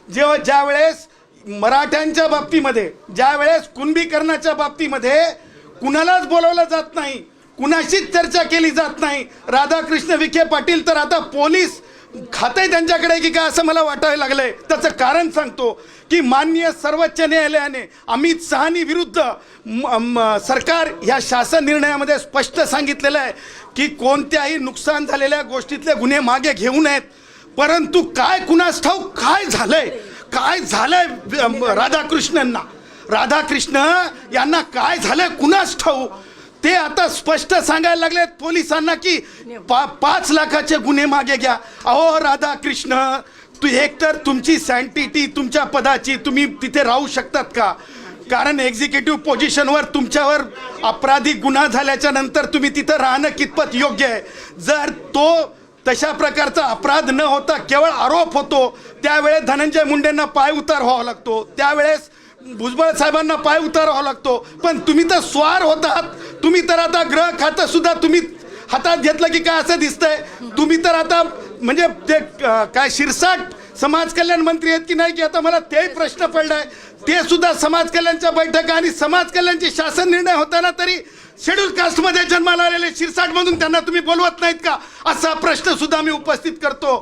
ज्या वेळेस मराठ्यांच्या बाबतीमध्ये, ज्या वेळेस कुणबीकरणाच्या बाबतीमध्ये कुणालाच बोलवलं जात नाही, कुणाशीच चर्चा केली जात नाही, राधाकृष्ण विखे पाटील तर आता पोलीस खाते त्यांच्याकडे की काय असं मला वाटायला लागलंय. त्याचं कारण सांगतो की माननीय सर्वोच्च न्यायालयाने अमित शहानी विरुद्ध सरकार ह्या शासन निर्णयामध्ये स्पष्ट सांगितलेलं आहे की कोणत्याही नुकसान झालेल्या गोष्टीतले गुन्हे मागे घेऊ नयेत. परंतु काय कुणास ठाऊक काय झालंय राधाकृष्ण यांना काय झालंय कुणास ठाऊक. ते आता स्पष्ट सांगायला लागलेत पोलिसांना की 5 लाखाचे गुन्हे मागे घ्या. अहो राधाकृष्ण, एकतर तुमची सँटिटी तुमच्या पदाची, तुम्ही तिथे राहू शकतात का? कारण एक्झिक्युटिव्ह पोझिशनवर तुमच्यावर आपराधिक गुन्हा झाल्याच्या नंतर तुम्ही तिथं राहणं कितपत योग्य आहे? जर तो तशा प्रकारचा अपराध न होता केवळ आरोप होतो, त्यावेळेस धनंजय मुंडेंना पाय उतार व्हावा लागतो, त्यावेळेस भुजबळ साहेबांना पाय उतार व्हावा लागतो. पण तुम्ही तर स्वार होतात. तुम्ही तर आता गृह खातं सुद्धा तुम्ही हातात घेतलं की काय असं दिसतंय. तुम्ही तर आता म्हणजे ते काय शिरसाट समाज कल्याण मंत्री आहेत की नाही की आता मला तेही प्रश्न पडलाय. ते सुद्धा समाज कल्याणच्या बैठका आणि समाज कल्याणचे शासन निर्णय होताना तरी शेड्यूल कास्टमध्ये जन्माला आलेले शिरसाट मधून त्यांना तुम्ही बोलवत नाहीत का, असा प्रश्न सुद्धा मी उपस्थित करतो.